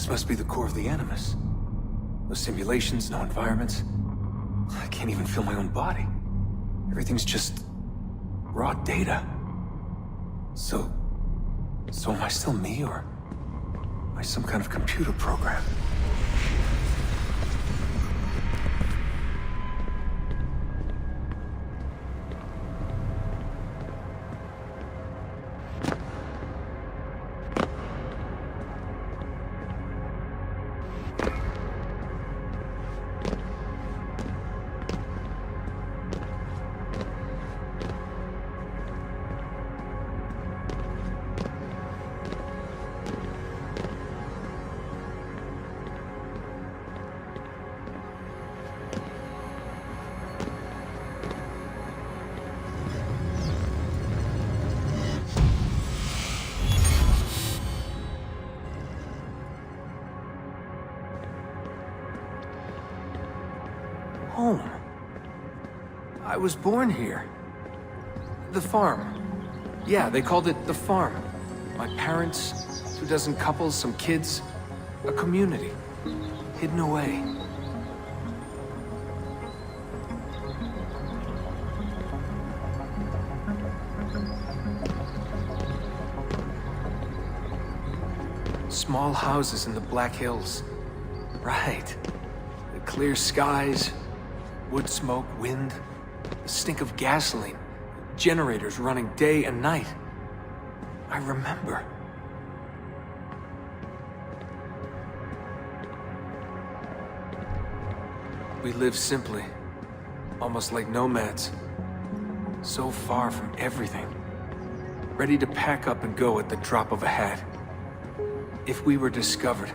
This must be the core of the Animus. No simulations, no environments. I can't even feel my own body. Everything's just raw data. So am I still me, or am I some kind of computer program? Home. I was born here. The farm. Yeah, they called it the farm. My parents, 24 couples, some kids, a community, hidden away. Small houses in the Black Hills. Right. The clear skies, wood smoke, wind, the stink of gasoline, generators running day and night. I remember. We lived simply, almost like nomads. So far from everything. Ready to pack up and go at the drop of a hat. If we were discovered.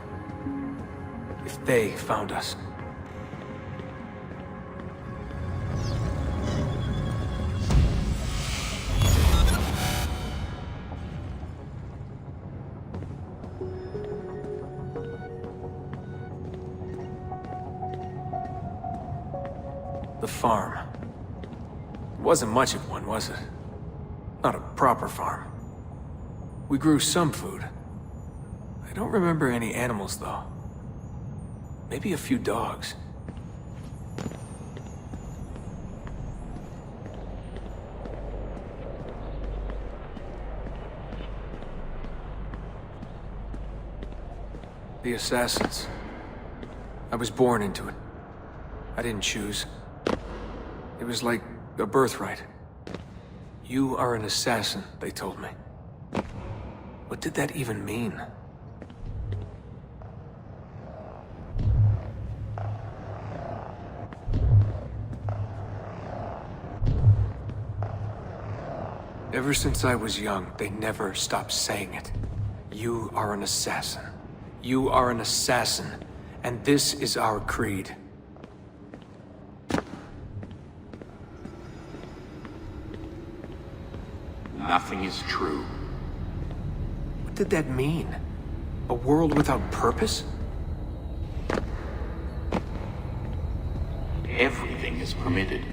If they found us. The farm. It wasn't much of one, was it? Not a proper farm. We grew some food. I don't remember any animals, though. Maybe a few dogs. The assassins. I was born into it. I didn't choose. It was like a birthright. You are an assassin, they told me. What did that even mean? Ever since I was young, they never stopped saying it. You are an assassin. You are an assassin. And this is our creed. Nothing is true. What did that mean? A world without purpose? Everything is permitted.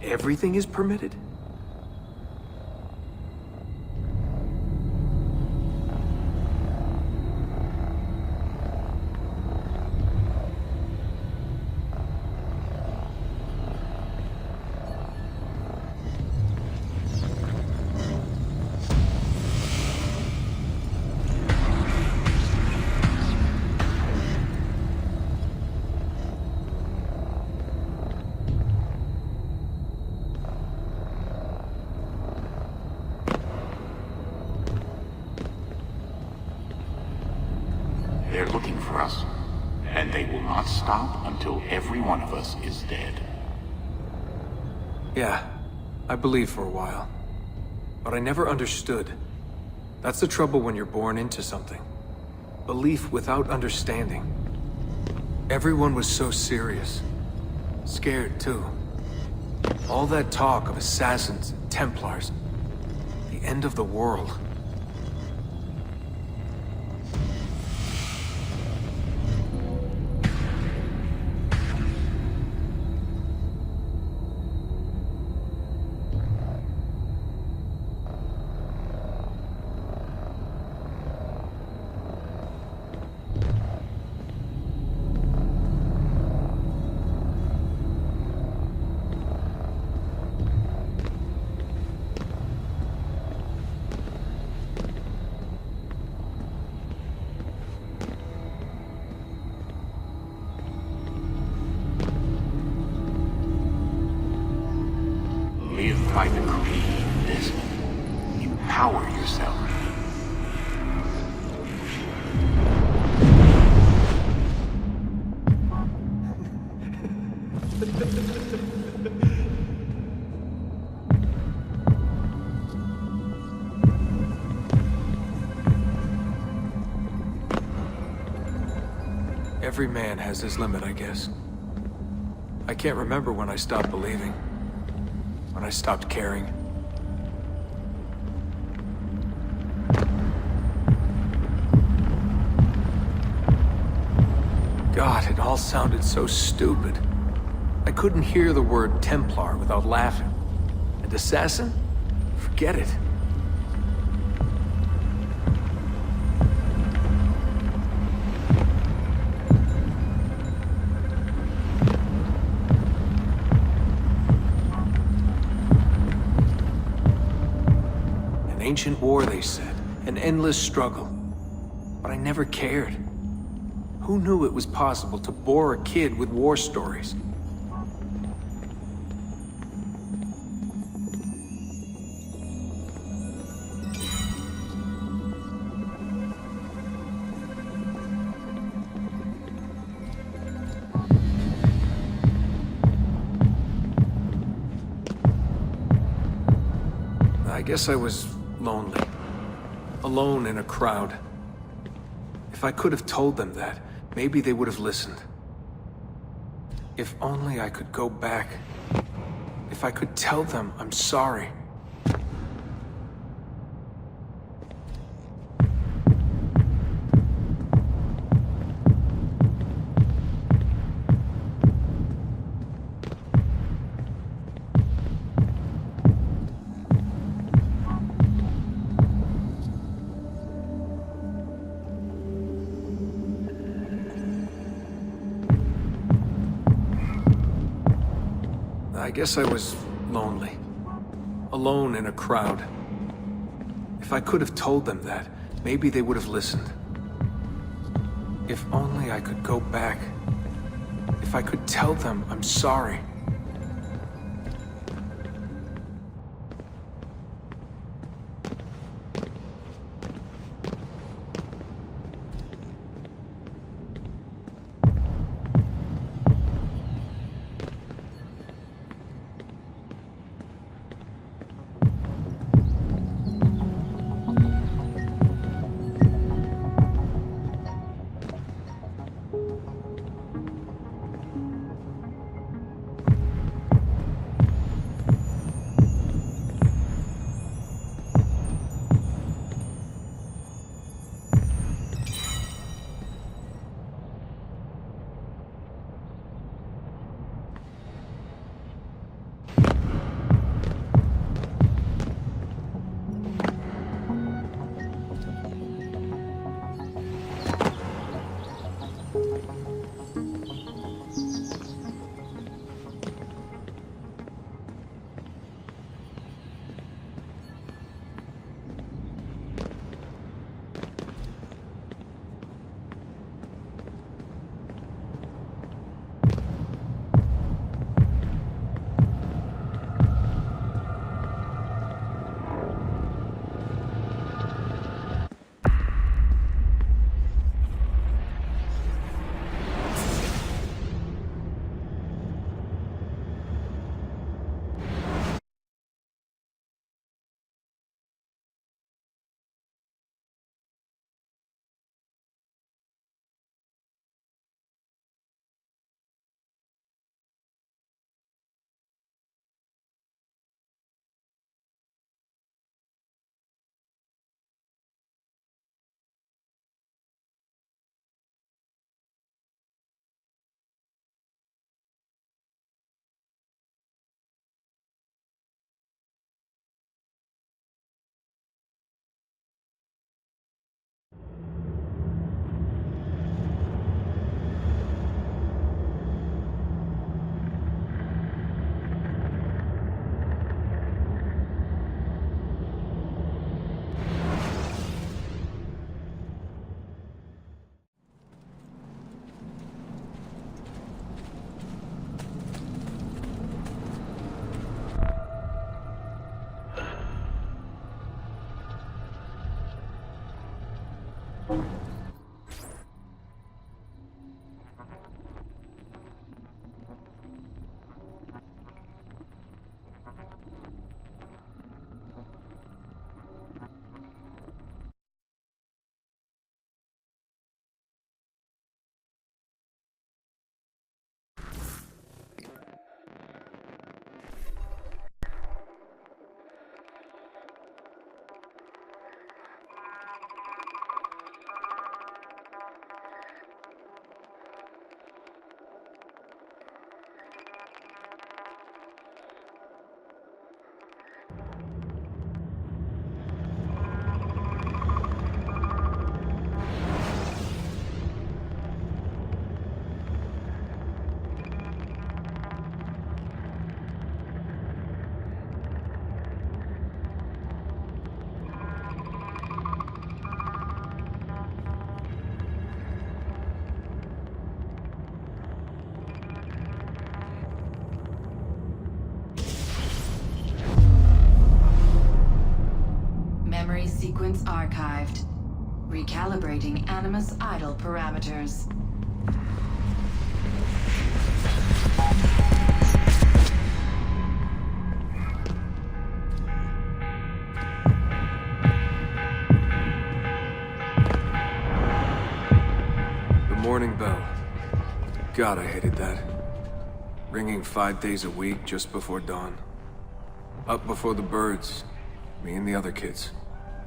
Everything is permitted? They're looking for us, and they will not stop until every one of us is dead. Yeah, I believed for a while. But I never understood. That's the trouble when you're born into something. Belief without understanding. Everyone was so serious. Scared, too. All that talk of assassins and Templars. The end of the world. Every man has his limit, I guess. I can't remember when I stopped believing. When I stopped caring. God, it all sounded so stupid. I couldn't hear the word Templar without laughing. And assassin? Forget it. Ancient war, they said. An endless struggle. But I never cared. Who knew it was possible to bore a kid with war stories? I guess I was lonely. Alone in a crowd. If I could have told them that, maybe they would have listened. If only I could go back. If I could tell them I'm sorry. I guess I was lonely. Alone in a crowd. If I could have told them that, maybe they would have listened. If only I could go back. If I could tell them I'm sorry. Memory sequence archived. Recalibrating Animus idle parameters. The morning bell. God, I hated that. Ringing 5 days a week just before dawn. Up before the birds. Me and the other kids.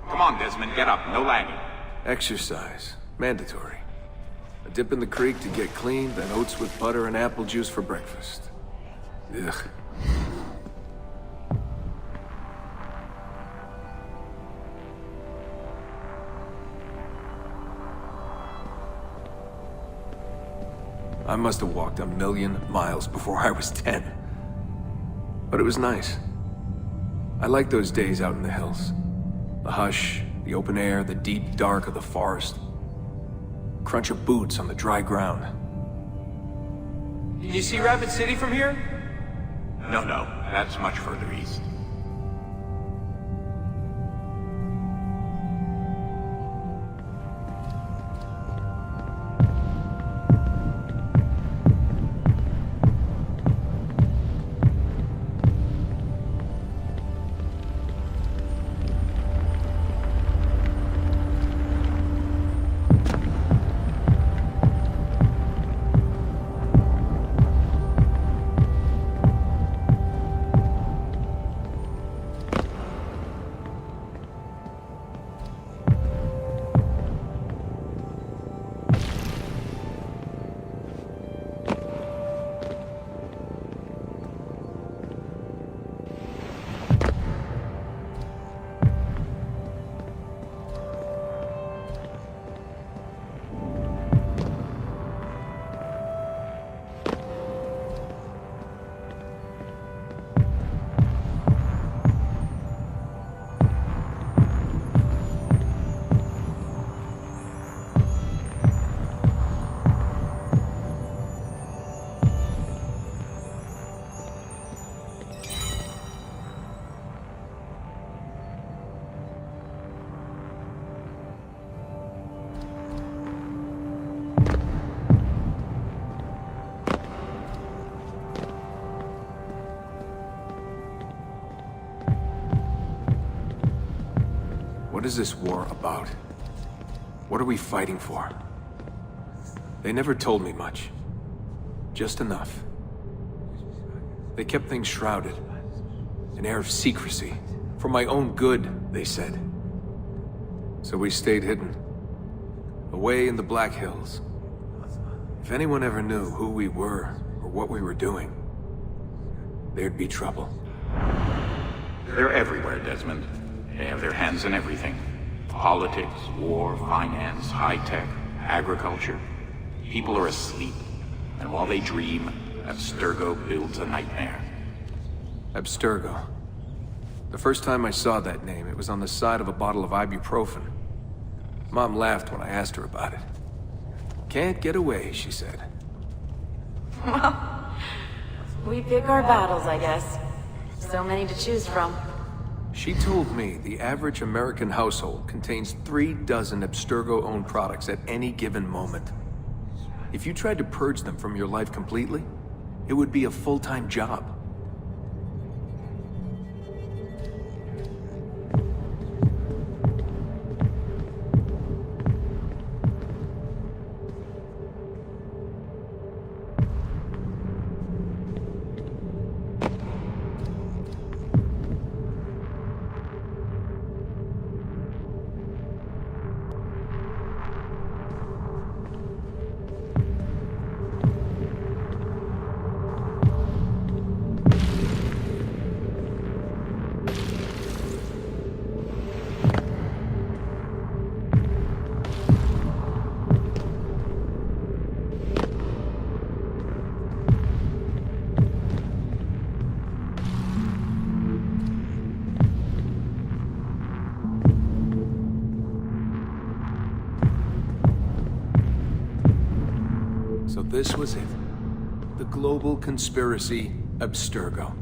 Come on, Desmond, get up. No lagging. Exercise. Mandatory. A dip in the creek to get clean, then oats with butter and apple juice for breakfast. Ugh. I must have walked 1,000,000 miles before I was 10. But it was nice. I liked those days out in the hills. The hush, the open air, the deep dark of the forest. Crunch of boots on the dry ground. Can you see Rapid City from here? No, that's much further east. What is this war about? What are we fighting for? They never told me much. Just enough. They kept things shrouded. An air of secrecy. For my own good, they said. So we stayed hidden. Away in the Black Hills. If anyone ever knew who we were, or what we were doing, there'd be trouble. They're everywhere, Desmond. They have their hands in everything. Politics, war, finance, high-tech, agriculture. People are asleep. And while they dream, Abstergo builds a nightmare. Abstergo. The first time I saw that name, it was on the side of a bottle of ibuprofen. Mom laughed when I asked her about it. Can't get away, she said. Well, we pick our battles, I guess. So many to choose from. She told me the average American household contains 36 Abstergo-owned products at any given moment. If you tried to purge them from your life completely, it would be a full-time job. So this was it. The global conspiracy Abstergo.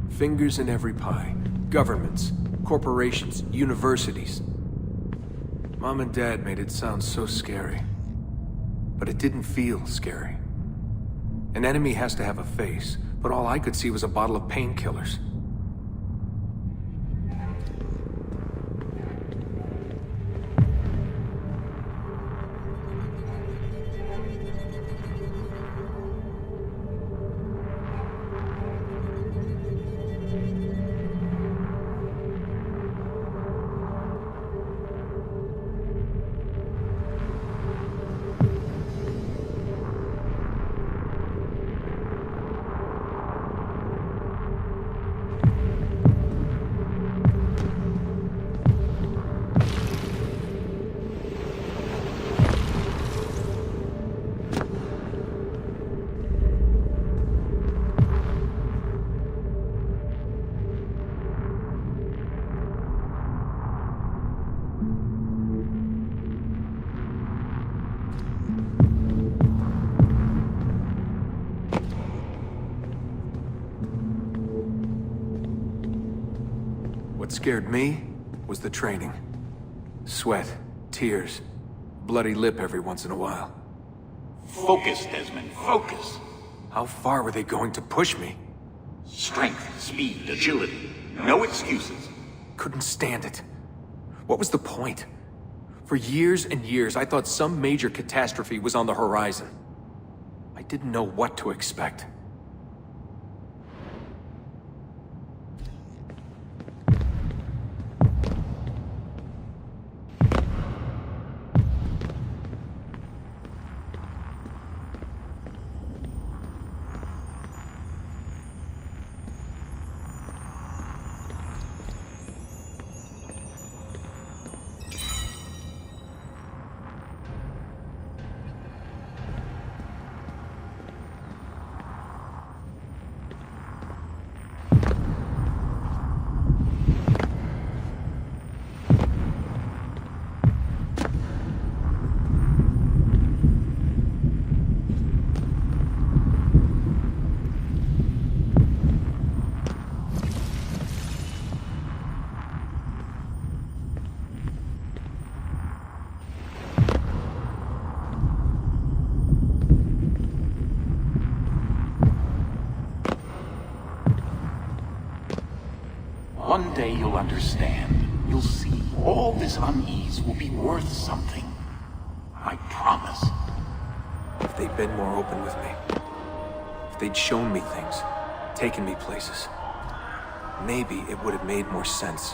Fingers in every pie. Governments, corporations, universities. Mom and Dad made it sound so scary. But it didn't feel scary. An enemy has to have a face, but all I could see was a bottle of painkillers. What scared me was the training. Sweat, tears, bloody lip every once in a while. Focus, Desmond, focus. How far were they going to push me? Strength, speed, agility. No excuses. Couldn't stand it. What was the point? For years and years, I thought some major catastrophe was on the horizon. I didn't know what to expect. One day you'll understand. You'll see. All this unease will be worth something. I promise. If they'd been more open with me. If they'd shown me things. Taken me places. Maybe it would have made more sense.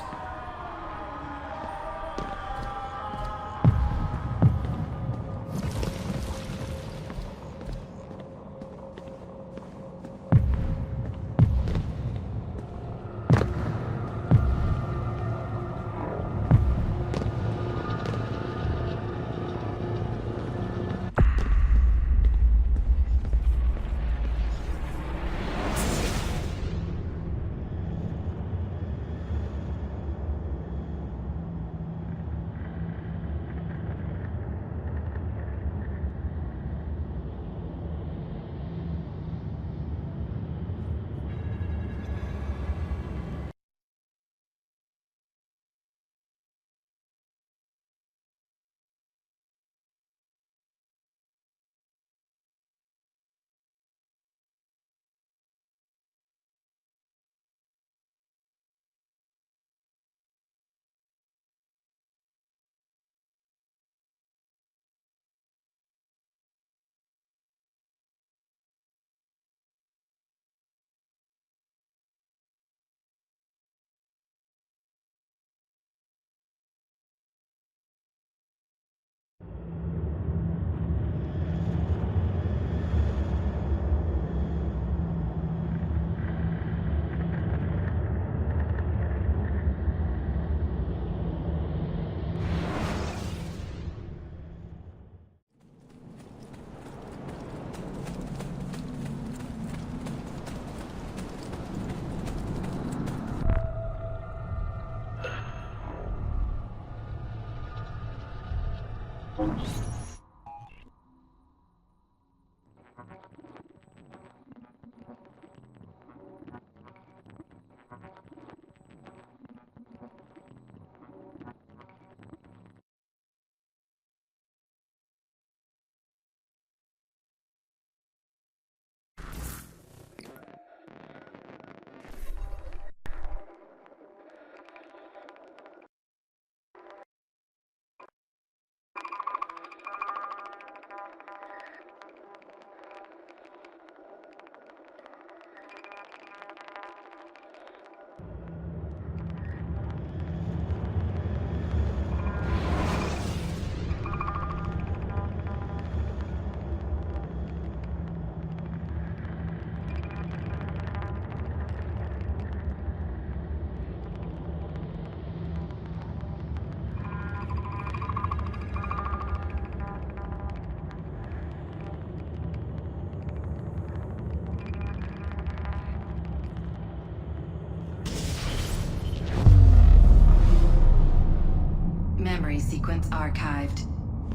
Memory sequence archived.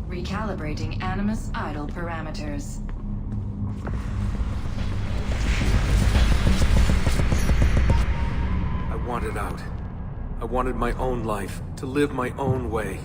Recalibrating animus idle parameters. I wanted out. I wanted my own life, to live my own way.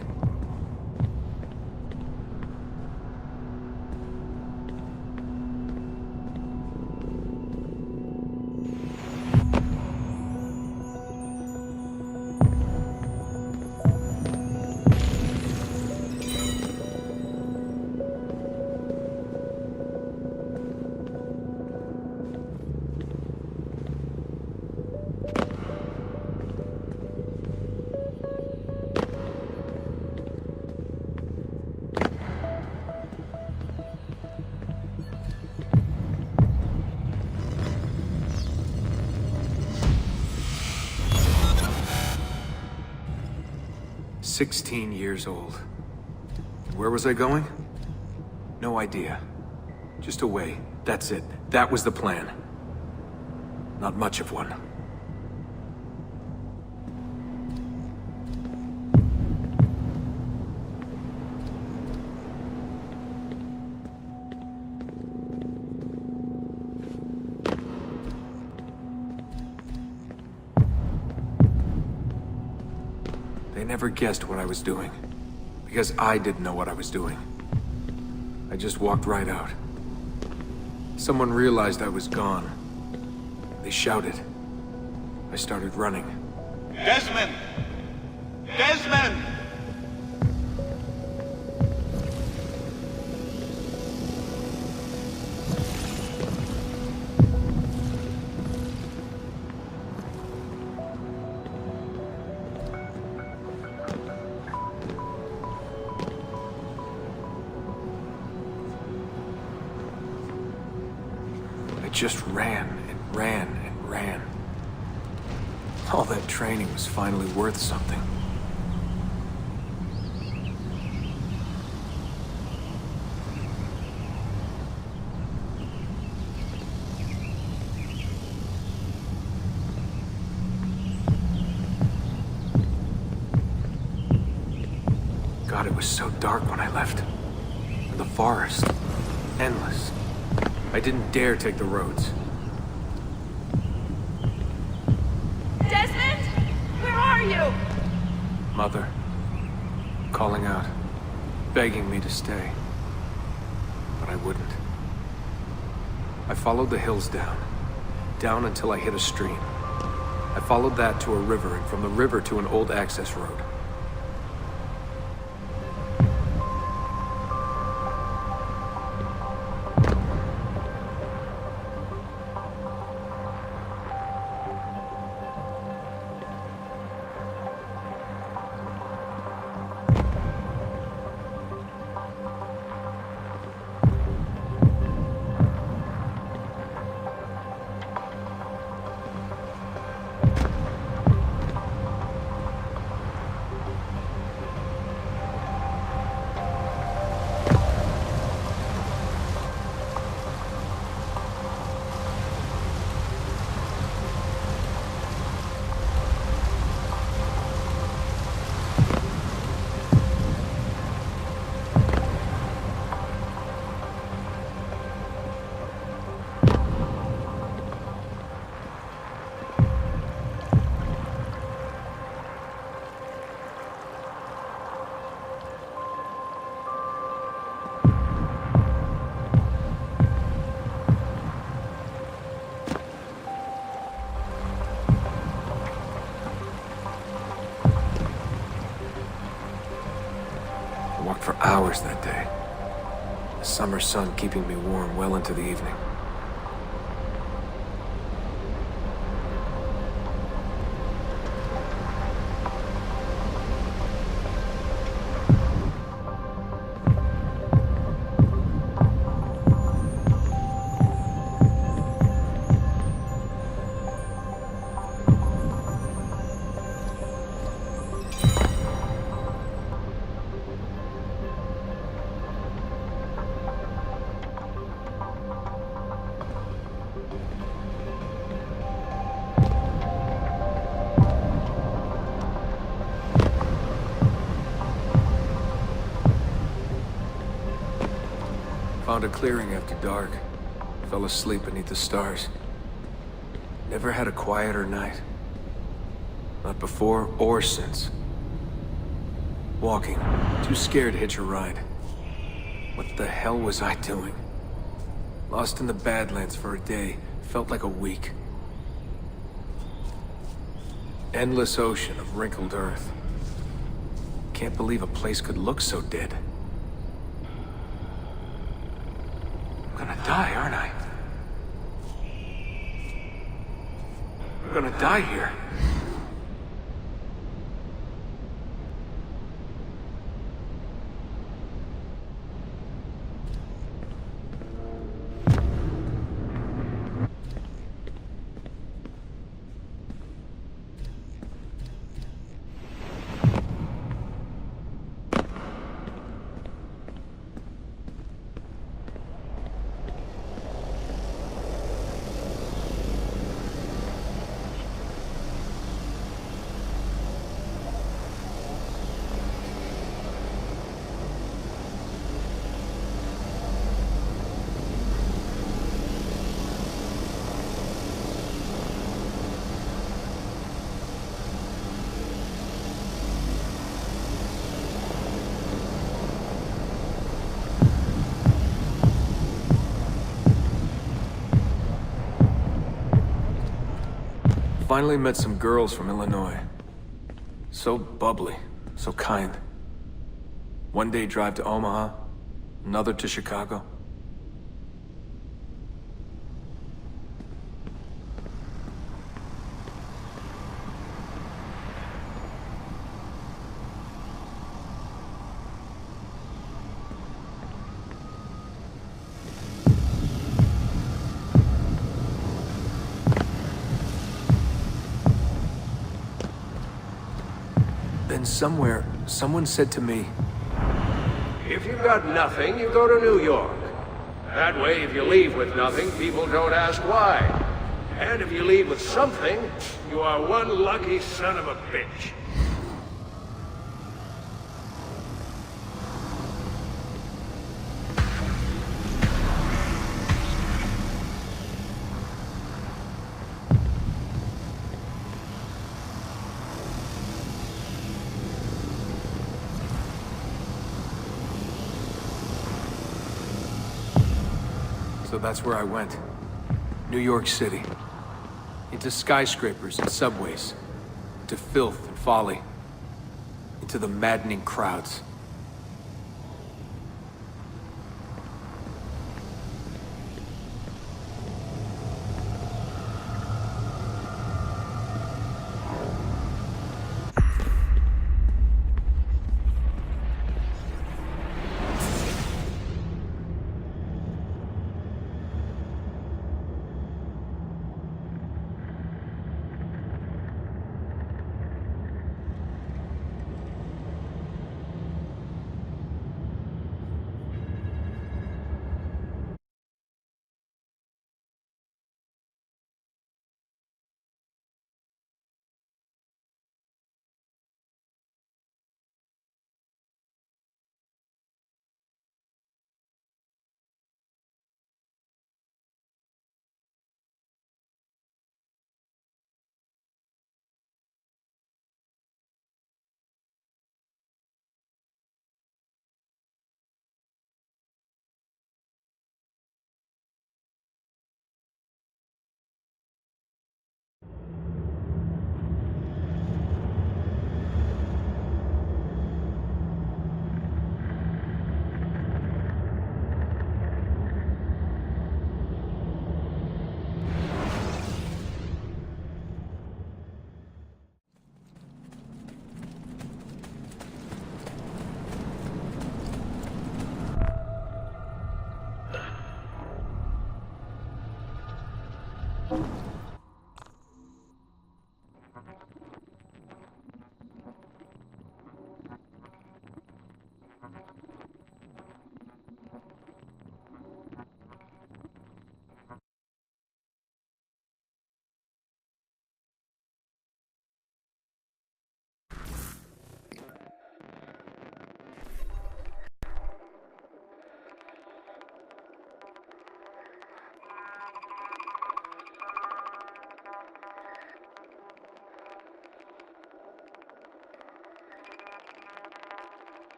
"16 years old. Where was I going? No idea. Just away. That's it. That was the plan. Not much of one. They never guessed what I was doing, because I didn't know what I was doing. I just walked right out. Someone realized I was gone. They shouted. I started running. Desmond! Desmond! Just ran and ran and ran. All that training was finally worth something. God, it was so dark when I left. And the forest, endless. I didn't dare take the roads. Desmond? Where are you? Mother, calling out, begging me to stay. But I wouldn't. I followed the hills down until I hit a stream. I followed that to a river, and from the river to an old access road. walked for hours that day. The summer sun keeping me warm well into the evening. Found a clearing after dark. Fell asleep beneath the stars. Never had a quieter night. Not before or since. Walking. Too scared to hitch a ride. What the hell was I doing? Lost in the Badlands for a day. Felt like a week. Endless ocean of wrinkled earth. Can't believe a place could look so dead. I'm gonna die, aren't I? I'm gonna die here. Finally met some girls from Illinois. So bubbly, so kind. One day drive to Omaha, another to Chicago. Then somewhere, someone said to me, If you've got nothing, you go to New York. That way, if you leave with nothing, people don't ask why. And if you leave with something, you are one lucky son of a bitch. So that's where I went. New York City. Into skyscrapers and subways. Into filth and folly. Into the maddening crowds.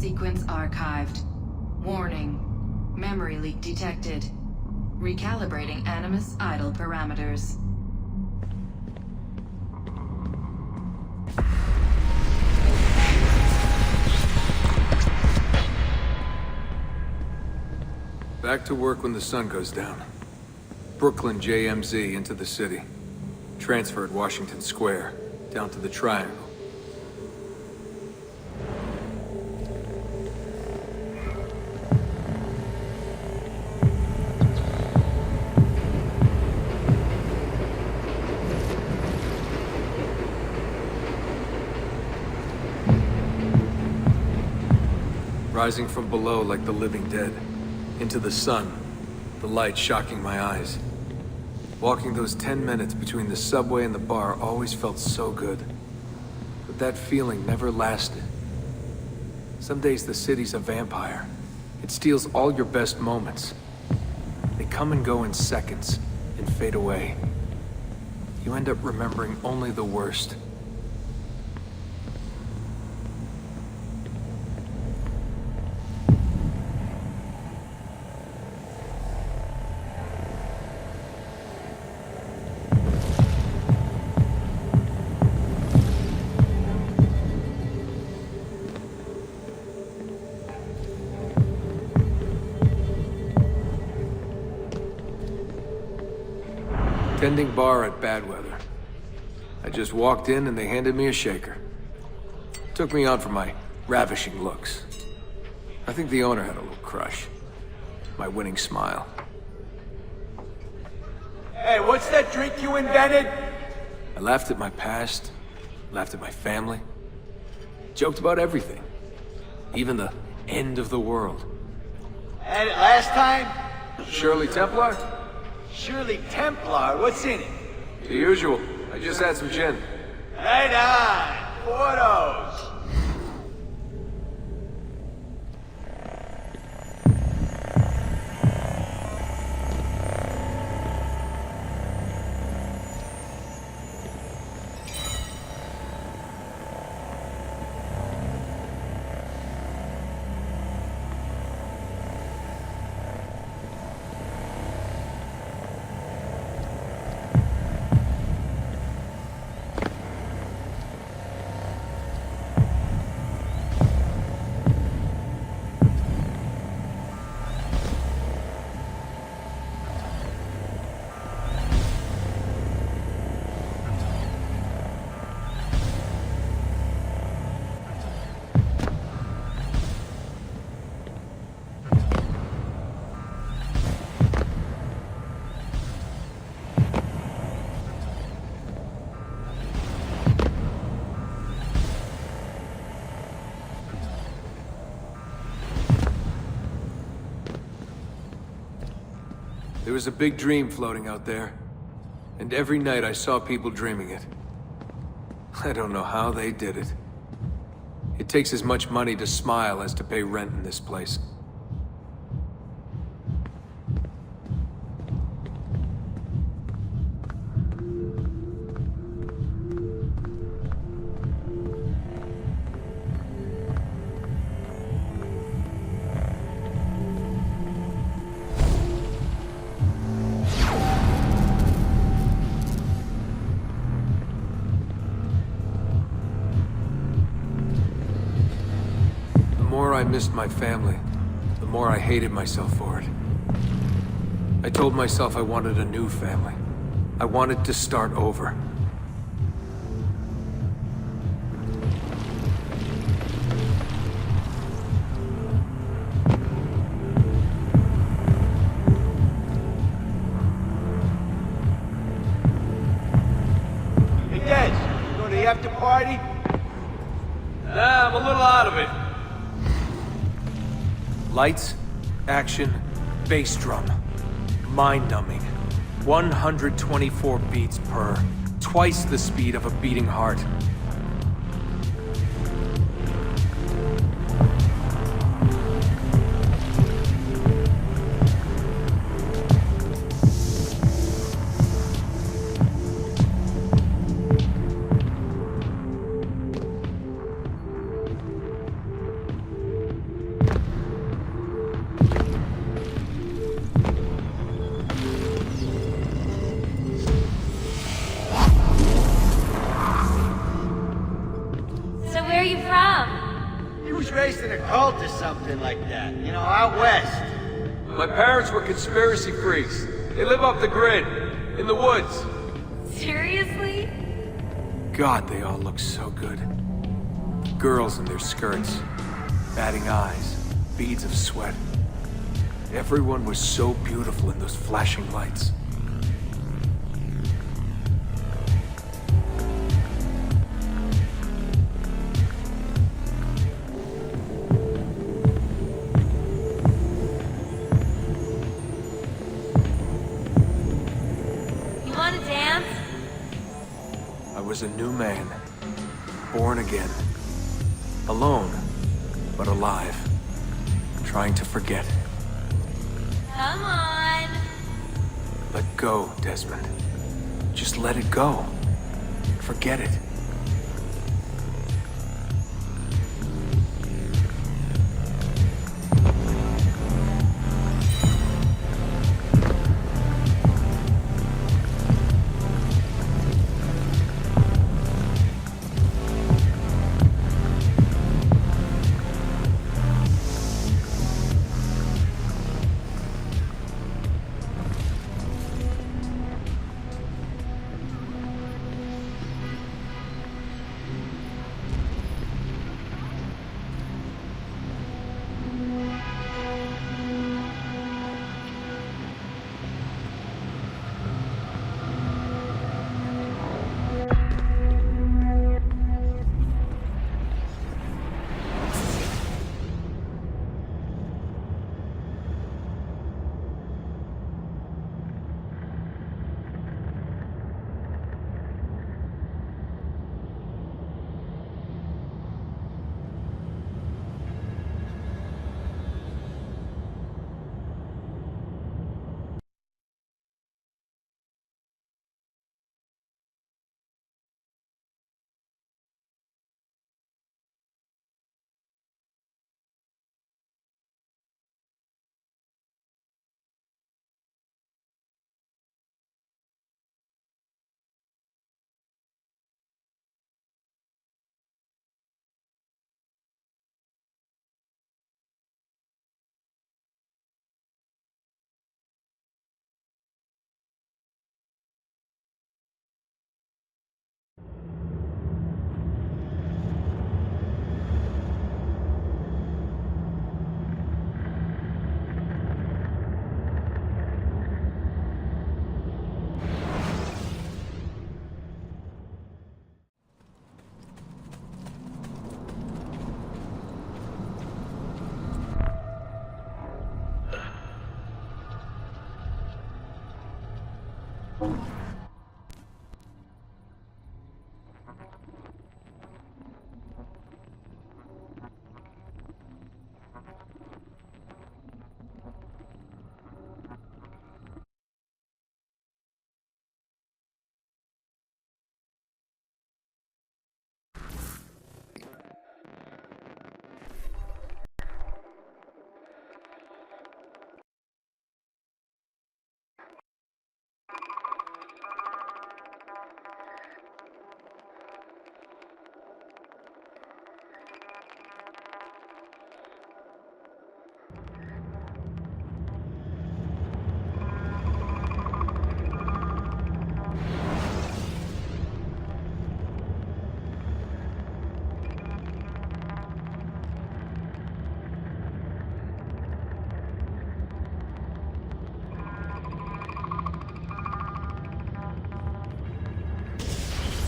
Sequence archived. Warning. Memory leak detected. Recalibrating Animus idle parameters. Back to work when the sun goes down. Brooklyn JMZ into the city. Transferred Washington Square, down to the Triangle. Rising from below like the living dead. Into the sun, the light shocking my eyes. Walking those 10 minutes between the subway and the bar always felt so good. But that feeling never lasted. Some days the city's a vampire. It steals all your best moments. They come and go in seconds, and fade away. You end up remembering only the worst. Tending bar at bad weather. I just walked in and they handed me a shaker. Took me on for my ravishing looks. I think the owner had a little crush. My winning smile. Hey, what's that drink you invented? I laughed at my past, laughed at my family, joked about everything. Even the end of the world. And last time? Shirley Templar? Shirley Templar, what's in it? The usual. I just had some gin. Right on, photos. There was a big dream floating out there, and every night I saw people dreaming it. I don't know how they did it. It takes as much money to smile as to pay rent in this place. The more I missed my family, the more I hated myself for it. I told myself I wanted a new family. I wanted to start over. Hey, Des, you going to the after party? Nah, I'm a little out of it. Lights, action, bass drum. Mind-numbing. 124 beats per. Twice the speed of a beating heart. are you from? He was raised in a cult or something like that. You know, out west. My parents were conspiracy freaks. They live off the grid, in the woods. Seriously? God, they all look so good. Girls in their skirts, batting eyes, beads of sweat. Everyone was so beautiful in those flashing lights. You want to dance? I was a new man, born again. Alone, but alive. Trying to forget. Come on. Let go, Desmond. Just let it go. Forget it.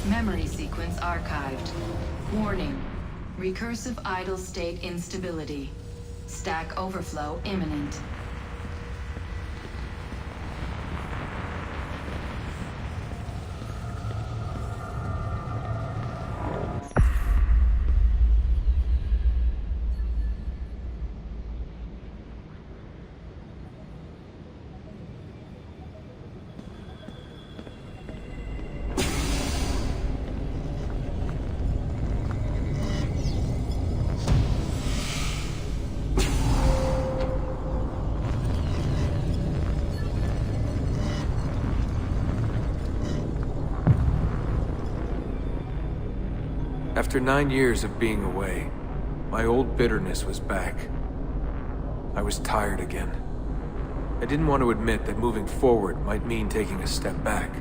Memory sequence archived. Warning. Recursive idle state instability. Stack overflow imminent. After 9 years of being away, my old bitterness was back. I was tired again. I didn't want to admit that moving forward might mean taking a step back.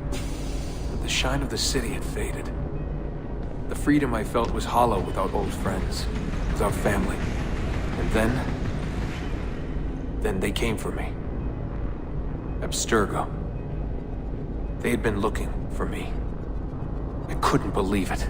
But the shine of the city had faded. The freedom I felt was hollow without old friends, without family. And then they came for me. Abstergo. They had been looking for me. I couldn't believe it.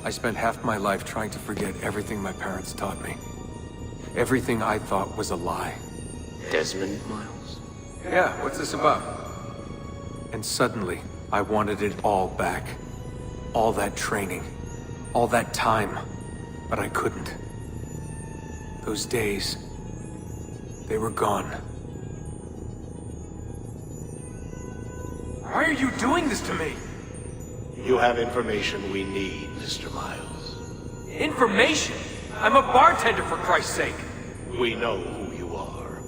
I spent half my life trying to forget everything my parents taught me. Everything I thought was a lie. Desmond, Miles? Yeah, what's this about? And suddenly, I wanted it all back. All that training. All that time. But I couldn't. Those days, they were gone. Why are you doing this to me? You have information we need, Mr. Miles. Information? I'm a bartender, for Christ's sake. We know who you are.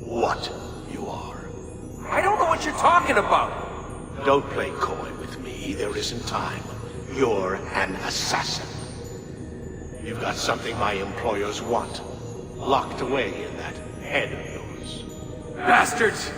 What you are. I don't know what you're talking about. Don't play coy with me. There isn't time. You're an assassin. You've got something my employers want. Locked away in that head of yours. Bastards!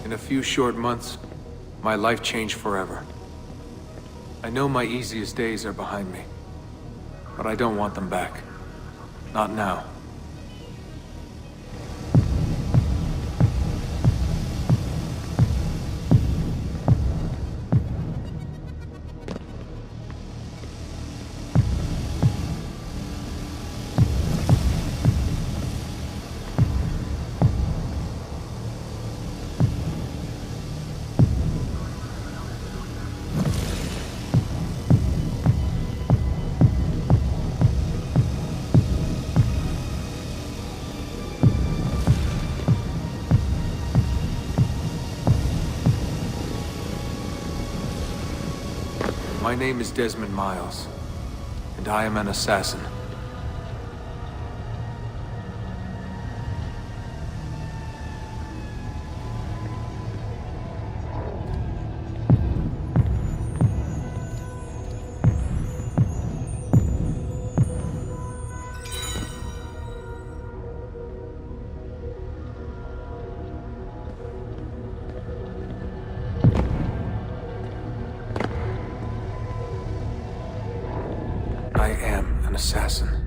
In a few short months, my life changed forever. I know my easiest days are behind me, but I don't want them back. Not now. My name is Desmond Miles, and I am an assassin. I am an assassin.